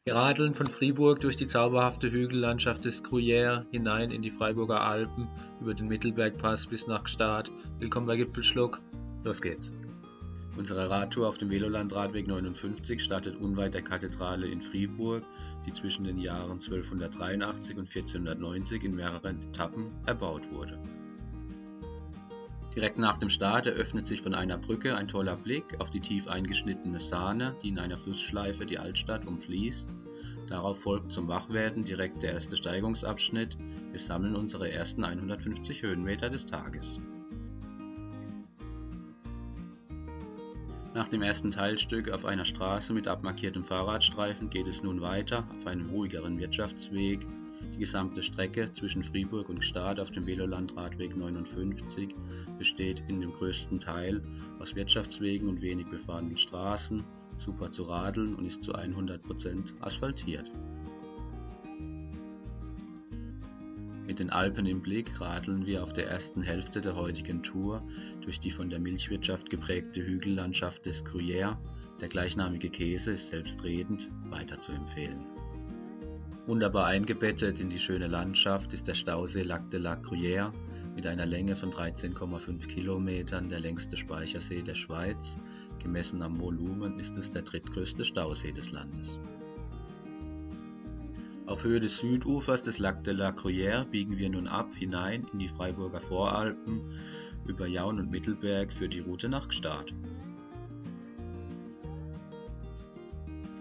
Wir radeln von Fribourg durch die zauberhafte Hügellandschaft des Gruyère hinein in die Freiburger Alpen, über den Mittelbergpass bis nach Gstaad. Willkommen bei Gipfelschluck. Los geht's! Unsere Radtour auf dem Velolandradweg 59 startet unweit der Kathedrale in Fribourg, die zwischen den Jahren 1283 und 1490 in mehreren Etappen erbaut wurde. Direkt nach dem Start eröffnet sich von einer Brücke ein toller Blick auf die tief eingeschnittene Saane, die in einer Flussschleife die Altstadt umfließt. Darauf folgt zum Wachwerden direkt der erste Steigungsabschnitt. Wir sammeln unsere ersten 150 Höhenmeter des Tages. Nach dem ersten Teilstück auf einer Straße mit abmarkiertem Fahrradstreifen geht es nun weiter auf einem ruhigeren Wirtschaftsweg. Die gesamte Strecke zwischen Fribourg und Gstaad auf dem Velolandradweg 59 besteht in dem größten Teil aus Wirtschaftswegen und wenig befahrenen Straßen, super zu radeln und ist zu 100% asphaltiert. Mit den Alpen im Blick radeln wir auf der ersten Hälfte der heutigen Tour durch die von der Milchwirtschaft geprägte Hügellandschaft des Gruyère. Der gleichnamige Käse ist selbstredend weiter zu empfehlen. Wunderbar eingebettet in die schöne Landschaft ist der Stausee Lac de la Gruyère mit einer Länge von 13,5 Kilometern, der längste Speichersee der Schweiz. Gemessen am Volumen ist es der drittgrößte Stausee des Landes. Auf Höhe des Südufers des Lac de la Gruyère biegen wir nun ab hinein in die Freiburger Voralpen über Jaun und Mittelberg für die Route nach Gstaad.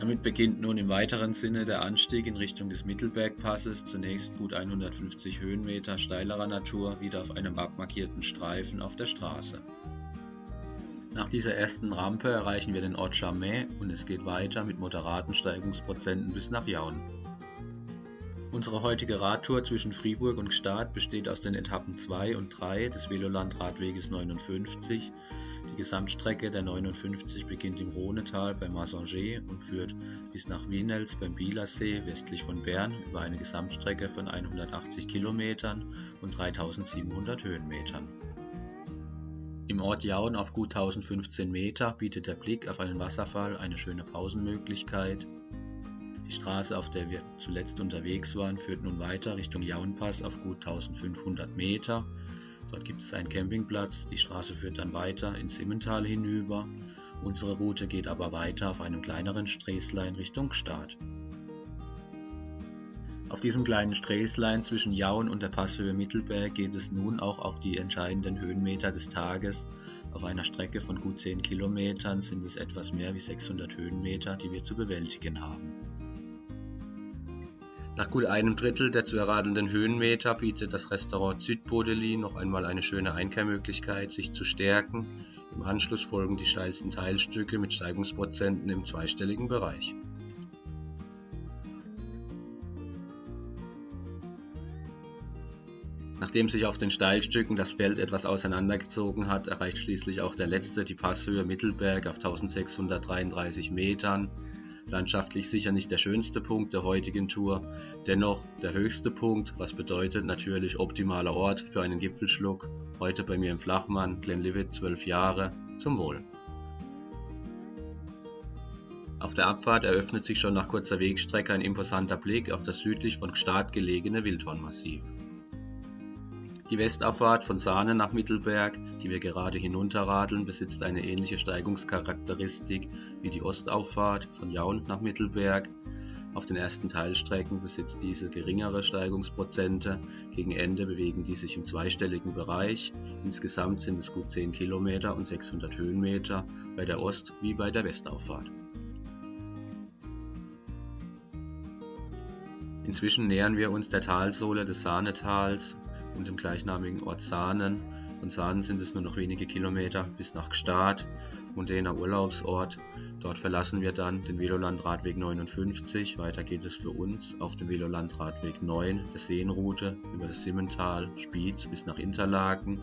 Damit beginnt nun im weiteren Sinne der Anstieg in Richtung des Mittelbergpasses, zunächst gut 150 Höhenmeter steilerer Natur, wieder auf einem abmarkierten Streifen auf der Straße. Nach dieser ersten Rampe erreichen wir den Ort Chamain und es geht weiter mit moderaten Steigungsprozenten bis nach Jaun. Unsere heutige Radtour zwischen Fribourg und Gstaad besteht aus den Etappen 2 und 3 des Velolandradweges 59. Die Gesamtstrecke der 59 beginnt im Rhonetal bei Massanger und führt bis nach Wienels beim Bielersee westlich von Bern über eine Gesamtstrecke von 180 Kilometern und 3700 Höhenmetern. Im Ort Jaun auf gut 1015 Meter bietet der Blick auf einen Wasserfall eine schöne Pausenmöglichkeit. Die Straße, auf der wir zuletzt unterwegs waren, führt nun weiter Richtung Jaunpass auf gut 1500 Meter. Dort gibt es einen Campingplatz, die Straße führt dann weiter ins Simmental hinüber. Unsere Route geht aber weiter auf einem kleineren Sträßlein Richtung Gstaad. Auf diesem kleinen Sträßlein zwischen Jaun und der Passhöhe Mittelberg geht es nun auch auf die entscheidenden Höhenmeter des Tages. Auf einer Strecke von gut 10 Kilometern sind es etwas mehr wie 600 Höhenmeter, die wir zu bewältigen haben. Nach gut einem Drittel der zu erradelnden Höhenmeter bietet das Restaurant Südbodeli noch einmal eine schöne Einkehrmöglichkeit, sich zu stärken. Im Anschluss folgen die steilsten Teilstücke mit Steigungsprozenten im zweistelligen Bereich. Nachdem sich auf den Steilstücken das Feld etwas auseinandergezogen hat, erreicht schließlich auch der letzte die Passhöhe Mittelberg auf 1633 Metern. Landschaftlich sicher nicht der schönste Punkt der heutigen Tour, dennoch der höchste Punkt, was bedeutet natürlich optimaler Ort für einen Gipfelschluck. Heute bei mir im Flachmann, Glenlivet, 12 Jahre, zum Wohl. Auf der Abfahrt eröffnet sich schon nach kurzer Wegstrecke ein imposanter Blick auf das südlich von Gstaad gelegene Wildhornmassiv. Die Westauffahrt von Saane nach Mittelberg, die wir gerade hinunterradeln, besitzt eine ähnliche Steigungscharakteristik wie die Ostauffahrt von Jaun nach Mittelberg. Auf den ersten Teilstrecken besitzt diese geringere Steigungsprozente, gegen Ende bewegen die sich im zweistelligen Bereich. Insgesamt sind es gut 10 Kilometer und 600 Höhenmeter, bei der Ost- wie bei der Westauffahrt. Inzwischen nähern wir uns der Talsohle des Saanetals und dem gleichnamigen Ort Saanen. Von Saanen sind es nur noch wenige Kilometer bis nach Gstaad, mondäner Urlaubsort. Dort verlassen wir dann den Velolandradweg 59. Weiter geht es für uns auf dem Velolandradweg 9 der Seenroute über das Simmental, Spiez bis nach Interlaken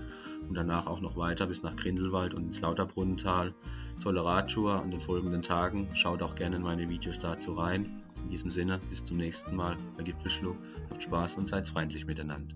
und danach auch noch weiter bis nach Grindelwald und ins Lauterbrunnental. Tolle Radtour an den folgenden Tagen. Schaut auch gerne in meine Videos dazu rein. In diesem Sinne, bis zum nächsten Mal bei Gipfelschluck. Habt Spaß und seid freundlich miteinander.